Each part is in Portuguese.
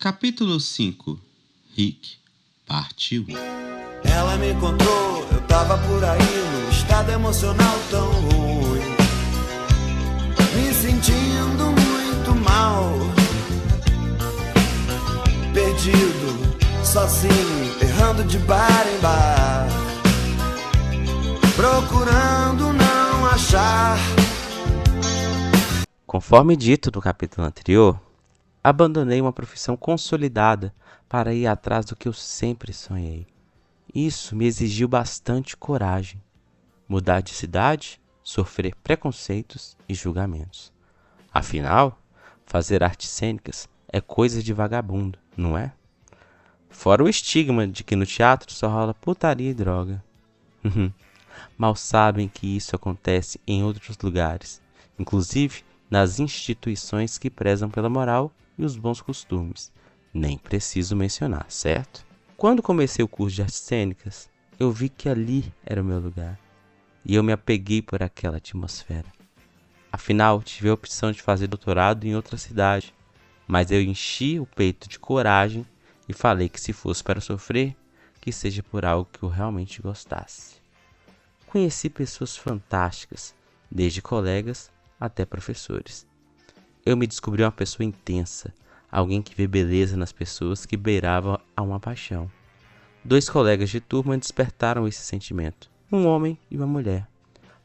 Capítulo 5. Rick partiu. Ela me encontrou, eu tava por aí num estado emocional tão ruim, me sentindo muito mal, perdido, sozinho, errando de bar em bar, procurando não achar. Conforme dito no capítulo anterior, abandonei uma profissão consolidada para ir atrás do que eu sempre sonhei. Isso me exigiu bastante coragem. Mudar de cidade, sofrer preconceitos e julgamentos. Afinal, fazer artes cênicas é coisa de vagabundo, não é? Fora o estigma de que no teatro só rola putaria e droga. Mal sabem que isso acontece em outros lugares, inclusive nas instituições que prezam pela moral e os bons costumes. Nem preciso mencionar, certo? Quando comecei o curso de artes cênicas, eu vi que ali era o meu lugar. E eu me apeguei por aquela atmosfera. Afinal, tive a opção de fazer doutorado em outra cidade. Mas eu enchi o peito de coragem e falei que se fosse para sofrer, que seja por algo que eu realmente gostasse. Conheci pessoas fantásticas, desde colegas até professores. Eu me descobri uma pessoa intensa, alguém que vê beleza nas pessoas que beirava a uma paixão. 2 colegas de turma despertaram esse sentimento, um homem e uma mulher.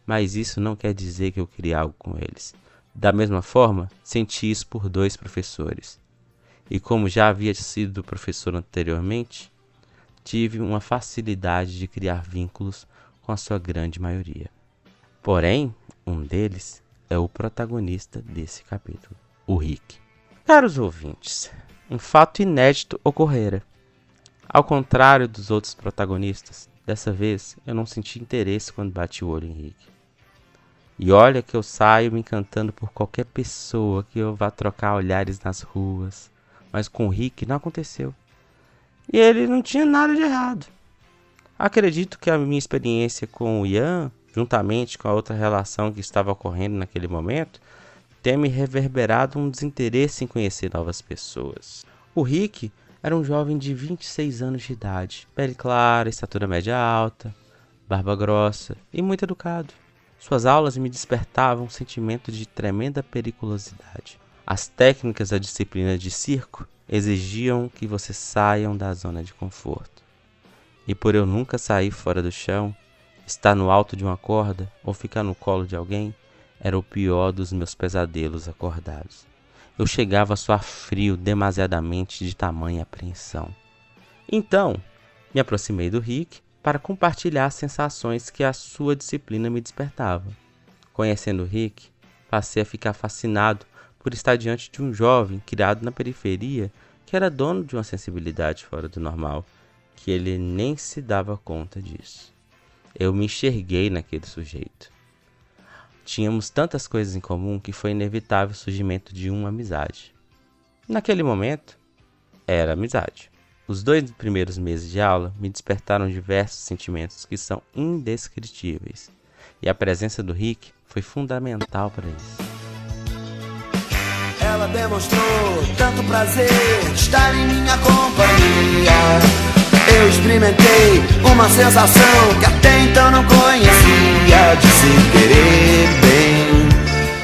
Mas isso não quer dizer que eu queria algo com eles. Da mesma forma, senti isso por 2 professores. E como já havia sido professor anteriormente, tive uma facilidade de criar vínculos com a sua grande maioria. Porém, um deles é o protagonista desse capítulo, o Rick. Caros ouvintes, um fato inédito ocorrera. Ao contrário dos outros protagonistas, dessa vez eu não senti interesse quando bati o olho em Rick. E olha que eu saio me encantando por qualquer pessoa que eu vá trocar olhares nas ruas, mas com o Rick não aconteceu. E ele não tinha nada de errado. Acredito que a minha experiência com o Ian, juntamente com a outra relação que estava ocorrendo naquele momento, tenha me reverberado um desinteresse em conhecer novas pessoas. O Rick era um jovem de 26 anos de idade, pele clara, estatura média alta, barba grossa e muito educado. Suas aulas me despertavam um sentimento de tremenda periculosidade. As técnicas da disciplina de circo exigiam que você saiam da zona de conforto. E por eu nunca sair fora do chão, estar no alto de uma corda ou ficar no colo de alguém era o pior dos meus pesadelos acordados. Eu chegava a suar frio demasiadamente de tamanha apreensão. Então, me aproximei do Rick para compartilhar as sensações que a sua disciplina me despertava. Conhecendo o Rick, passei a ficar fascinado por estar diante de um jovem criado na periferia que era dono de uma sensibilidade fora do normal, que ele nem se dava conta disso. Eu me enxerguei naquele sujeito. Tínhamos tantas coisas em comum que foi inevitável o surgimento de uma amizade. Naquele momento, era amizade. Os 2 primeiros meses de aula me despertaram diversos sentimentos que são indescritíveis. E a presença do Rick foi fundamental para isso. Ela demonstrou tanto prazer de estar em minha companhia. Eu experimentei uma sensação que até então não conhecia, de se querer bem,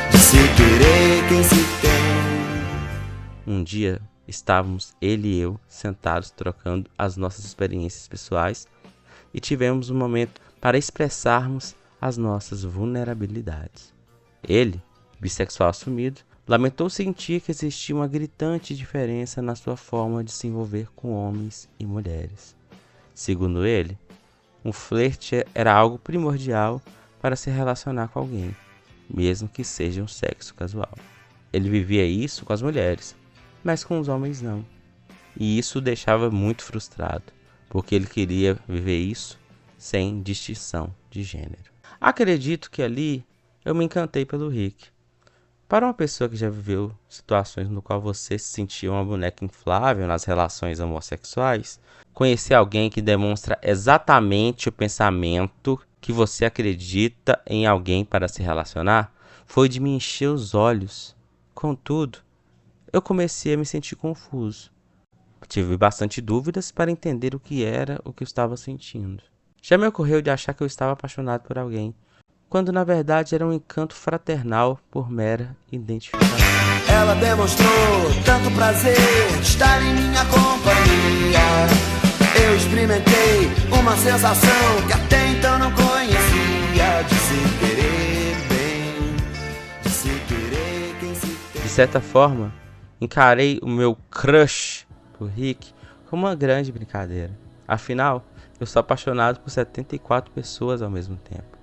de se querer quem se tem. Um dia estávamos ele e eu sentados trocando as nossas experiências pessoais e tivemos um momento para expressarmos as nossas vulnerabilidades. Ele, bissexual assumido, lamentou sentir que existia uma gritante diferença na sua forma de se envolver com homens e mulheres. Segundo ele, um flerte era algo primordial para se relacionar com alguém, mesmo que seja um sexo casual. Ele vivia isso com as mulheres, mas com os homens não. E isso o deixava muito frustrado, porque ele queria viver isso sem distinção de gênero. Acredito que ali eu me encantei pelo Rick. Para uma pessoa que já viveu situações no qual você se sentia uma boneca inflável nas relações homossexuais, conhecer alguém que demonstra exatamente o pensamento que você acredita em alguém para se relacionar foi de me encher os olhos. Contudo, eu comecei a me sentir confuso, Tive bastante dúvidas para entender o que era o que eu estava sentindo. Já me ocorreu de achar que eu estava apaixonado por alguém, quando na verdade era um encanto fraternal por mera identificação. Ela demonstrou tanto prazer de estar em minha companhia. Eu experimentei uma sensação que até então não conhecia, de se querer bem, de se querer quem se tem. De certa forma, encarei o meu crush por Rick como uma grande brincadeira. Afinal, eu sou apaixonado por 74 pessoas ao mesmo tempo.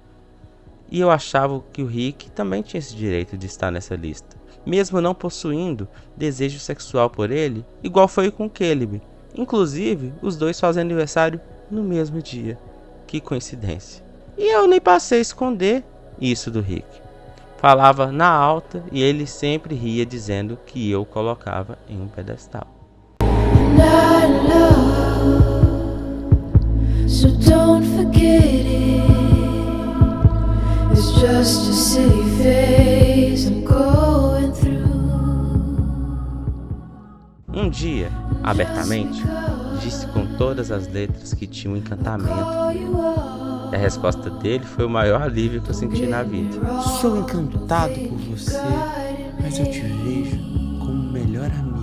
E eu achava que o Rick também tinha esse direito de estar nessa lista, mesmo não possuindo desejo sexual por ele, igual foi com Caleb. Inclusive, os dois fazem aniversário no mesmo dia. Que coincidência. E eu nem passei a esconder isso do Rick. Falava na alta e ele sempre ria dizendo que eu o colocava em um pedestal. So don't forget it. It's just a silly phase I'm going through. Um dia, abertamente, disse com todas as letras que tinha um encantamento. E a resposta dele foi o maior alívio que eu senti na vida. Sou encantado por você, mas eu te vejo como o melhor amigo.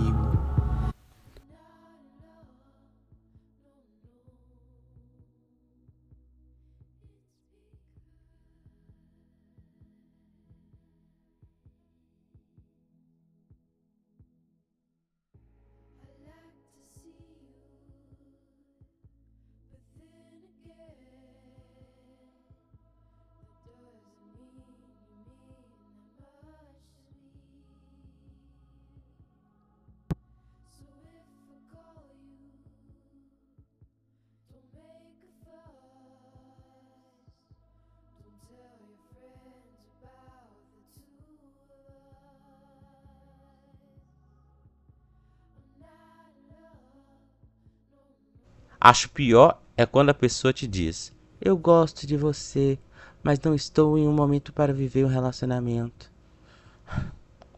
Acho pior é quando a pessoa te diz: eu gosto de você, mas não estou em um momento para viver um relacionamento.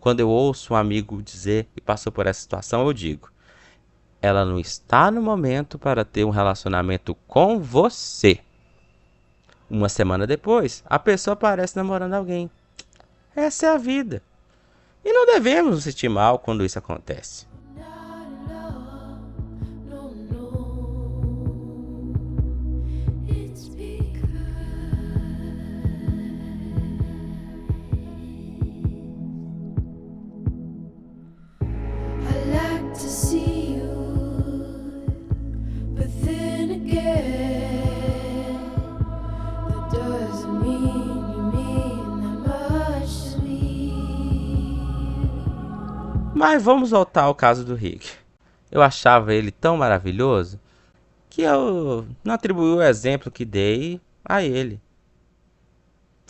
Quando eu ouço um amigo dizer que passou por essa situação, eu digo: ela não está no momento para ter um relacionamento com você. Uma semana depois, a pessoa aparece namorando alguém. Essa é a vida. E não devemos nos sentir mal quando isso acontece. Mas vamos voltar ao caso do Rick. Eu achava ele tão maravilhoso que eu não atribuí o exemplo que dei a ele.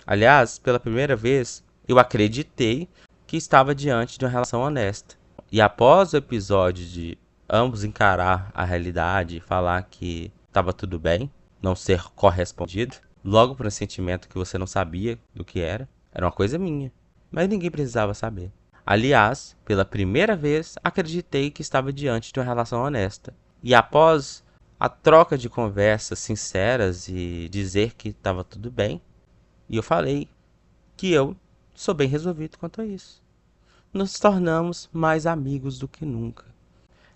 Aliás, pela primeira vez, eu acreditei que estava diante de uma relação honesta. E após o episódio de ambos encarar a realidade e falar que estava tudo bem, não ser correspondido, logo por um sentimento que você não sabia do que era uma coisa minha, mas ninguém precisava saber. Aliás, pela primeira vez, acreditei que estava diante de uma relação honesta. E após a troca de conversas sinceras e dizer que estava tudo bem, e eu falei que eu sou bem resolvido quanto a isso. Nos tornamos mais amigos do que nunca.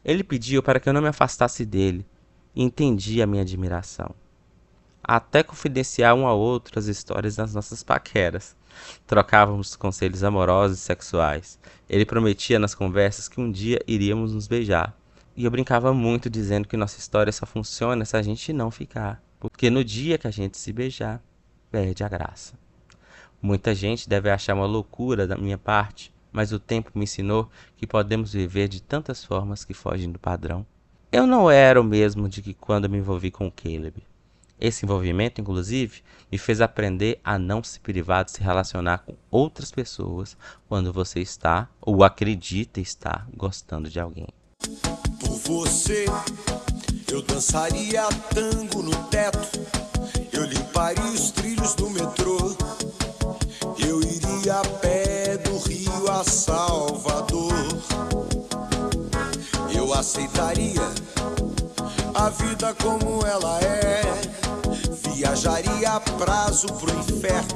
Ele pediu para que eu não me afastasse dele e entendi a minha admiração. Até confidenciar um ao outro as histórias das nossas paqueras. Trocávamos conselhos amorosos e sexuais. Ele prometia nas conversas que um dia iríamos nos beijar. E eu brincava muito dizendo que nossa história só funciona se a gente não ficar. Porque no dia que a gente se beijar, perde a graça. Muita gente deve achar uma loucura da minha parte, mas o tempo me ensinou que podemos viver de tantas formas que fogem do padrão. Eu não era o mesmo de que quando me envolvi com o Caleb. Esse envolvimento, inclusive, me fez aprender a não se privar de se relacionar com outras pessoas quando você está ou acredita estar gostando de alguém. Por você, eu dançaria tango no teto, eu limparia os trilhos do metrô, eu iria a pé do Rio a Salvador, eu aceitaria a vida como ela é. Viajaria a prazo pro inferno,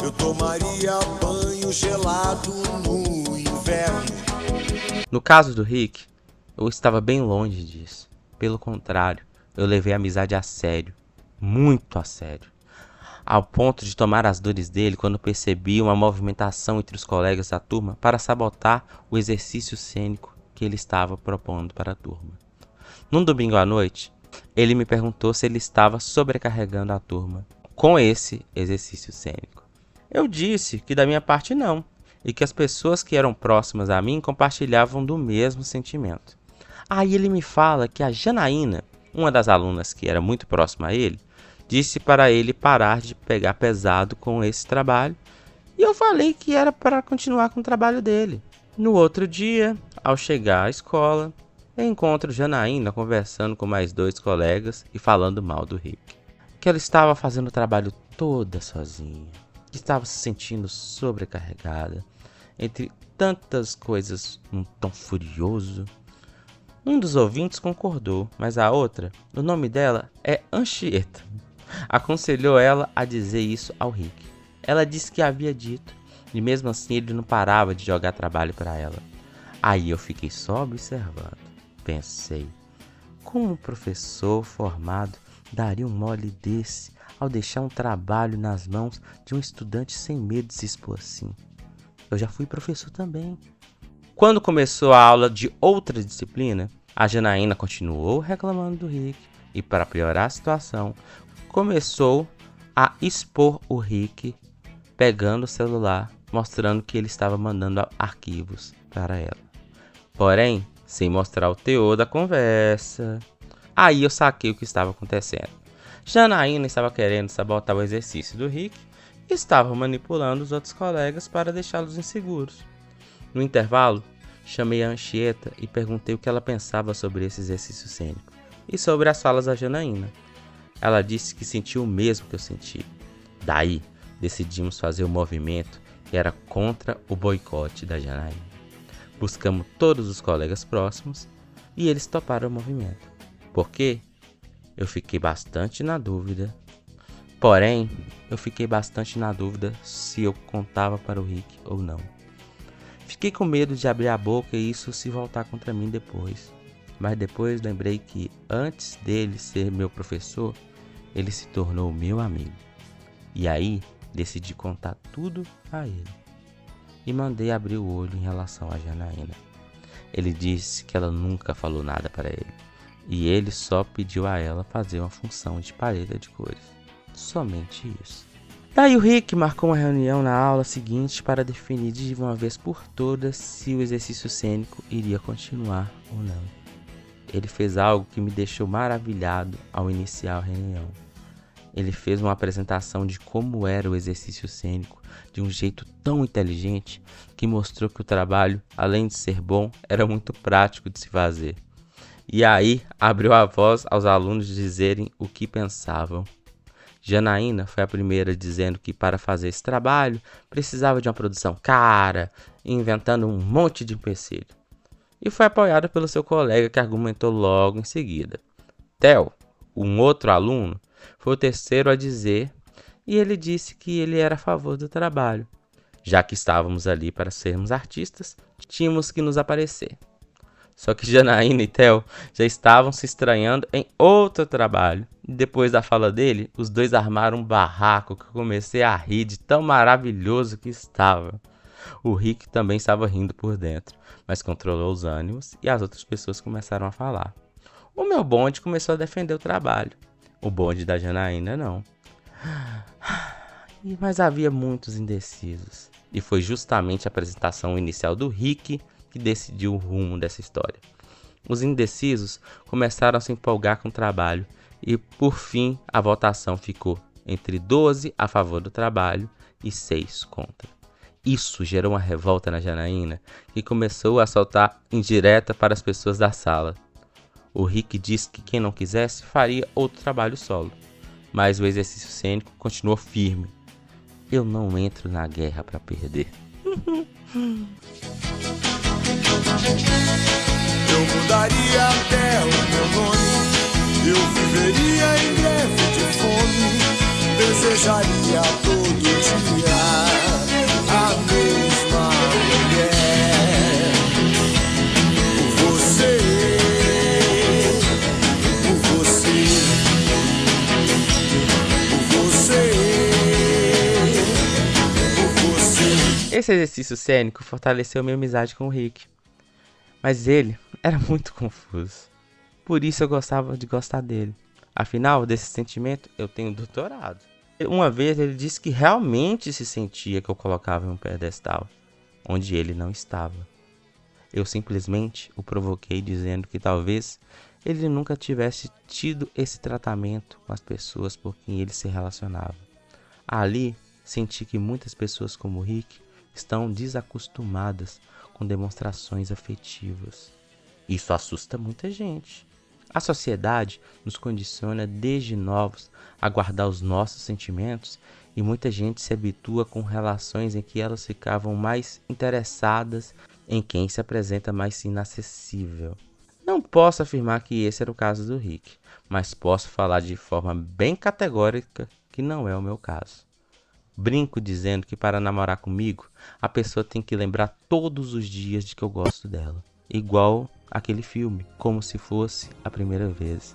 eu tomaria banho gelado no inverno. No caso do Rick, eu estava bem longe disso. Pelo contrário, eu levei a amizade a sério, muito a sério, ao ponto de tomar as dores dele quando percebi uma movimentação entre os colegas da turma para sabotar o exercício cênico que ele estava propondo para a turma. Num domingo à noite, ele me perguntou se ele estava sobrecarregando a turma com esse exercício cênico. Eu disse que da minha parte não, e que as pessoas que eram próximas a mim compartilhavam do mesmo sentimento. Aí ele me fala que a Janaína, uma das alunas que era muito próxima a ele, disse para ele parar de pegar pesado com esse trabalho, e eu falei que era para continuar com o trabalho dele. No outro dia, ao chegar à escola, eu encontro Janaína conversando com mais 2 colegas e falando mal do Rick. Que ela estava fazendo o trabalho toda sozinha, que estava se sentindo sobrecarregada, entre tantas coisas num tom furioso. Um dos ouvintes concordou, mas a outra, o nome dela é Anchieta, aconselhou ela a dizer isso ao Rick. Ela disse que havia dito, e mesmo assim ele não parava de jogar trabalho para ela. Aí eu fiquei só observando. Pensei, como um professor formado daria um mole desse ao deixar um trabalho nas mãos de um estudante sem medo de se expor assim? Eu já fui professor também. Quando começou a aula de outra disciplina, a Janaína continuou reclamando do Rick e, para piorar a situação, começou a expor o Rick pegando o celular, mostrando que ele estava mandando arquivos para ela. Porém, sem mostrar o teor da conversa. Aí eu saquei o que estava acontecendo. Janaína estava querendo sabotar o exercício do Rick e estava manipulando os outros colegas para deixá-los inseguros. No intervalo, chamei a Anchieta e perguntei o que ela pensava sobre esse exercício cênico e sobre as falas da Janaína. Ela disse que sentiu o mesmo que eu senti. Daí, decidimos fazer um movimento que era contra o boicote da Janaína. Buscamos todos os colegas próximos e eles toparam o movimento. Por quê? Eu fiquei bastante na dúvida. Porém, eu fiquei bastante na dúvida se eu contava para o Rick ou não. Fiquei com medo de abrir a boca e isso se voltar contra mim depois. Mas depois lembrei que antes dele ser meu professor, ele se tornou meu amigo. E aí, decidi contar tudo a ele. E mandei abrir o olho em relação a Janaína. Ele disse que ela nunca falou nada para ele. E ele só pediu a ela fazer uma função de paleta de cores. Somente isso. Daí o Rick marcou uma reunião na aula seguinte para definir de uma vez por todas se o exercício cênico iria continuar ou não. Ele fez algo que me deixou maravilhado ao iniciar a reunião. Ele fez uma apresentação de como era o exercício cênico de um jeito tão inteligente que mostrou que o trabalho, além de ser bom, era muito prático de se fazer. E aí abriu a voz aos alunos dizerem o que pensavam. Janaína foi a primeira dizendo que para fazer esse trabalho precisava de uma produção cara, inventando um monte de empecilho. E foi apoiada pelo seu colega que argumentou logo em seguida. Theo, um outro aluno, foi o terceiro a dizer, e ele disse que ele era a favor do trabalho. Já que estávamos ali para sermos artistas, tínhamos que nos aparecer. Só que Janaína e Theo já estavam se estranhando em outro trabalho. E depois da fala dele, os dois armaram um barraco que eu comecei a rir de tão maravilhoso que estava. O Rick também estava rindo por dentro, mas controlou os ânimos e as outras pessoas começaram a falar. O meu bonde começou a defender o trabalho. O bonde da Janaína não. Mas havia muitos indecisos. E foi justamente a apresentação inicial do Rick que decidiu o rumo dessa história. Os indecisos começaram a se empolgar com o trabalho e, por fim, a votação ficou entre 12 a favor do trabalho e 6 contra. Isso gerou uma revolta na Janaína, que começou a soltar indireta para as pessoas da sala. O Rick disse que quem não quisesse faria outro trabalho solo, mas o exercício cênico continuou firme. Eu não entro na guerra para perder. Eu mudaria até o meu nome. Eu viveria em greve de fome, desejaria todo dia a mesma mulher. Por você, por você, por você, por você. Esse exercício cênico fortaleceu minha amizade com o Rick, mas ele era muito confuso. Por isso eu gostava de gostar dele. Afinal, desse sentimento eu tenho doutorado. Uma vez ele disse que realmente se sentia que eu colocava em um pedestal, onde ele não estava. Eu simplesmente o provoquei dizendo que talvez ele nunca tivesse tido esse tratamento com as pessoas por quem ele se relacionava. Ali, senti que muitas pessoas como o Rick estão desacostumadas com demonstrações afetivas. Isso assusta muita gente. A sociedade nos condiciona desde novos a guardar os nossos sentimentos e muita gente se habitua com relações em que elas ficavam mais interessadas em quem se apresenta mais inacessível. Não posso afirmar que esse era o caso do Rick, mas posso falar de forma bem categórica que não é o meu caso. Brinco dizendo que para namorar comigo, a pessoa tem que lembrar todos os dias de que eu gosto dela. Igual aquele filme, como se fosse a primeira vez.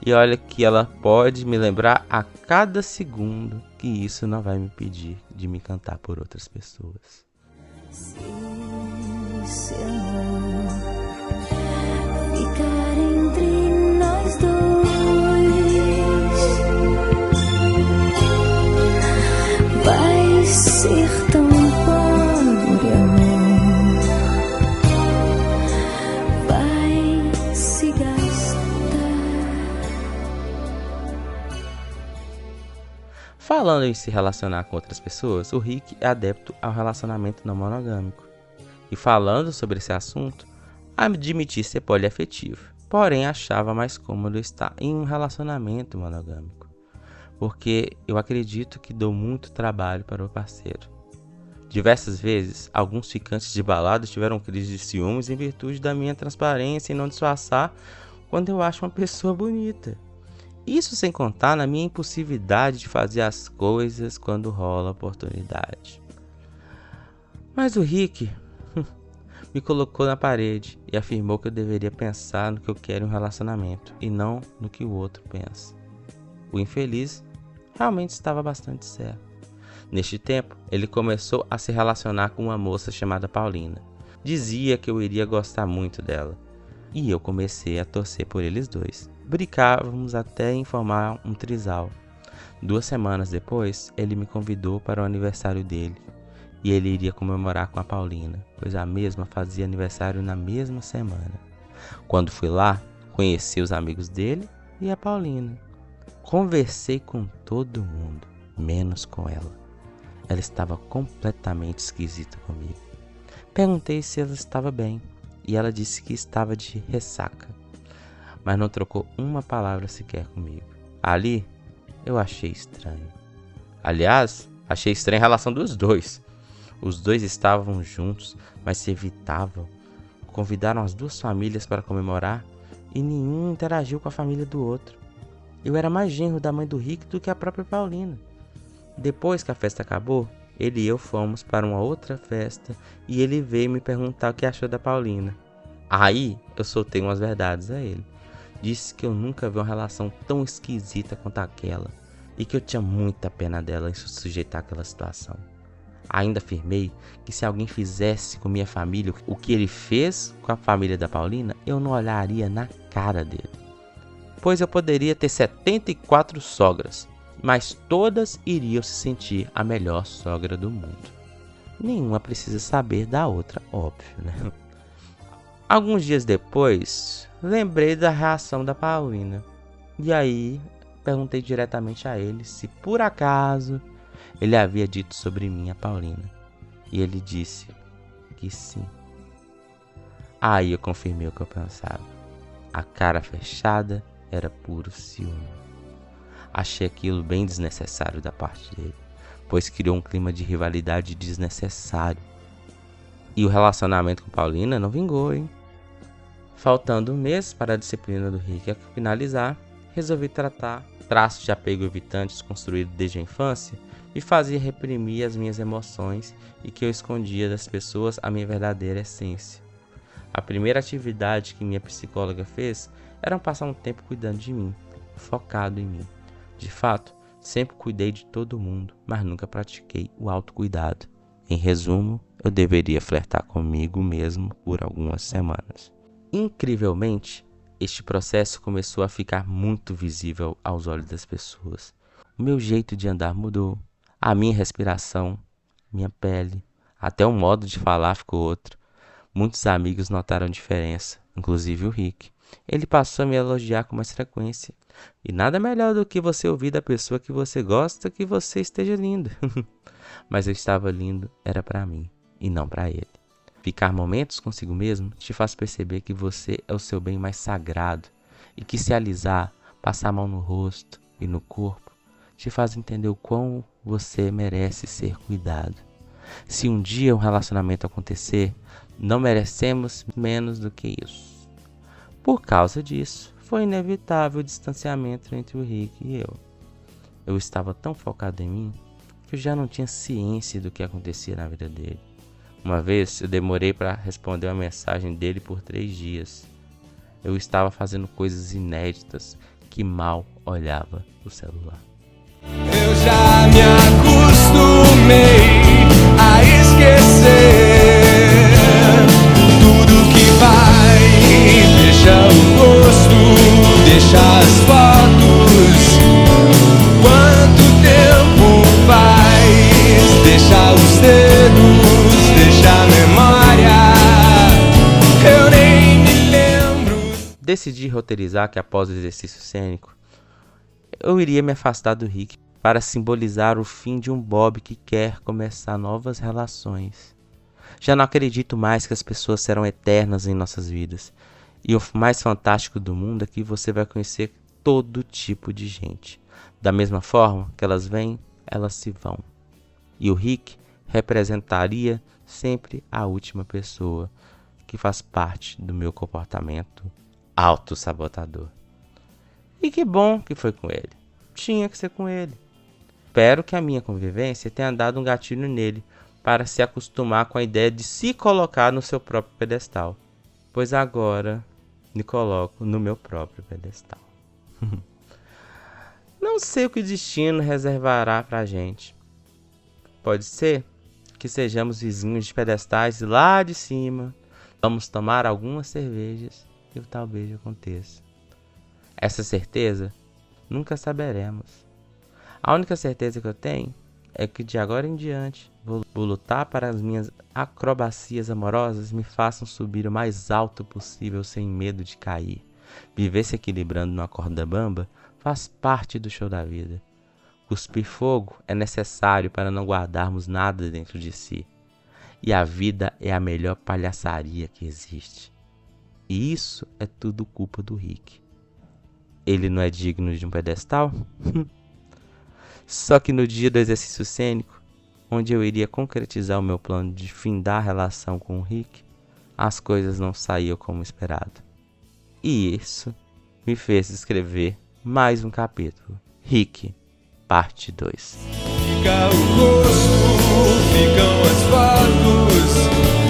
E olha que ela pode me lembrar a cada segundo que isso não vai me impedir de me encantar por outras pessoas. Se esse amor ficar entre nós dois, vai ser tão pobre amor. Falando em se relacionar com outras pessoas, o Rick é adepto ao relacionamento não monogâmico. E falando sobre esse assunto, admitir ser poliafetivo, porém achava mais cômodo estar em um relacionamento monogâmico, porque eu acredito que dou muito trabalho para o parceiro. Diversas vezes, alguns ficantes de balada tiveram crise de ciúmes em virtude da minha transparência em não disfarçar quando eu acho uma pessoa bonita. Isso sem contar na minha impulsividade de fazer as coisas quando rola a oportunidade. Mas o Rick me colocou na parede e afirmou que eu deveria pensar no que eu quero em um relacionamento e não no que o outro pensa. O infeliz realmente estava bastante certo. Neste tempo, ele começou a se relacionar com uma moça chamada Paulina. Dizia que eu iria gostar muito dela. E eu comecei a torcer por eles dois. Brincávamos até em formar um trisal. 2 semanas depois, ele me convidou para o aniversário dele. E ele iria comemorar com a Paulina, pois a mesma fazia aniversário na mesma semana. Quando fui lá, conheci os amigos dele e a Paulina. Conversei com todo mundo, menos com ela. Ela estava completamente esquisita comigo. Perguntei se ela estava bem e ela disse que estava de ressaca, mas não trocou uma palavra sequer comigo. Ali, eu achei estranho. Aliás, achei estranha a relação dos dois. Os dois estavam juntos, mas se evitavam. Convidaram as 2 famílias para comemorar e nenhum interagiu com a família do outro. Eu era mais genro da mãe do Rick do que a própria Paulina. Depois que a festa acabou, ele e eu fomos para uma outra festa e ele veio me perguntar o que achou da Paulina. Aí eu soltei umas verdades a ele. Disse que eu nunca vi uma relação tão esquisita quanto aquela e que eu tinha muita pena dela em se sujeitar àquela situação. Ainda afirmei que se alguém fizesse com minha família o que ele fez com a família da Paulina, eu não olharia na cara dele. Pois eu poderia ter 74 sogras, mas todas iriam se sentir a melhor sogra do mundo. Nenhuma precisa saber da outra, óbvio, né? Alguns dias depois, lembrei da reação da Paulina. E aí, perguntei diretamente a ele se por acaso ele havia dito sobre mim a Paulina. E ele disse que sim. Aí eu confirmei o que eu pensava. A cara fechada era puro ciúme. Achei aquilo bem desnecessário da parte dele, pois criou um clima de rivalidade desnecessário. E o relacionamento com Paulina não vingou, hein? Faltando um mês para a disciplina do Rick finalizar, resolvi tratar traços de apego evitantes construídos desde a infância me fazia reprimir as minhas emoções e que eu escondia das pessoas a minha verdadeira essência. A primeira atividade que minha psicóloga fez era passar um tempo cuidando de mim, focado em mim. De fato, sempre cuidei de todo mundo, mas nunca pratiquei o autocuidado. Em resumo, eu deveria flertar comigo mesmo por algumas semanas. Incrivelmente, este processo começou a ficar muito visível aos olhos das pessoas. O meu jeito de andar mudou, a minha respiração, minha pele, até o modo de falar ficou outro. Muitos amigos notaram a diferença, inclusive o Rick. Ele passou a me elogiar com mais frequência. E nada melhor do que você ouvir da pessoa que você gosta que você esteja lindo. Mas eu estava lindo, era para mim, e não para ele. Ficar momentos consigo mesmo te faz perceber que você é o seu bem mais sagrado e que se alisar, passar a mão no rosto e no corpo, te faz entender o quão você merece ser cuidado. Se um dia um relacionamento acontecer, não merecemos menos do que isso. Por causa disso, foi inevitável o distanciamento entre o Rick e eu. Eu estava tão focado em mim que eu já não tinha ciência do que acontecia na vida dele. Uma vez eu demorei para responder uma mensagem dele por 3 dias. Eu estava fazendo coisas inéditas que mal olhava o celular. Eu já me acostumei a esquecer tudo que vai, deixa o gosto, deixa as fotos. Quanto tempo faz, deixa os dedos, deixa a memória, eu nem me lembro. Decidi roteirizar que após o exercício cênico, eu iria me afastar do Rick para simbolizar o fim de um Bob que quer começar novas relações. Já não acredito mais que as pessoas serão eternas em nossas vidas. E o mais fantástico do mundo é que você vai conhecer todo tipo de gente. Da mesma forma que elas vêm, elas se vão. E o Rick representaria sempre a última pessoa que faz parte do meu comportamento autossabotador. E que bom que foi com ele. Tinha que ser com ele. Espero que a minha convivência tenha dado um gatilho nele para se acostumar com a ideia de se colocar no seu próprio pedestal. Pois agora me coloco no meu próprio pedestal. Não sei o que o destino reservará pra gente. Pode ser que sejamos vizinhos de pedestais lá de cima. Vamos tomar algumas cervejas e talvez aconteça. Essa certeza nunca saberemos. A única certeza que eu tenho é que de agora em diante vou lutar para as minhas acrobacias amorosas me façam subir o mais alto possível sem medo de cair. Viver se equilibrando numa corda bamba faz parte do show da vida. Cuspir fogo é necessário para não guardarmos nada dentro de si. E a vida é a melhor palhaçaria que existe. E isso é tudo culpa do Rick. Ele não é digno de um pedestal? Só que no dia do exercício cênico, onde eu iria concretizar o meu plano de findar a relação com o Rick, as coisas não saíam como esperado. E isso me fez escrever mais um capítulo. Rick, parte 2. Fica o rosto, ficam as fotos.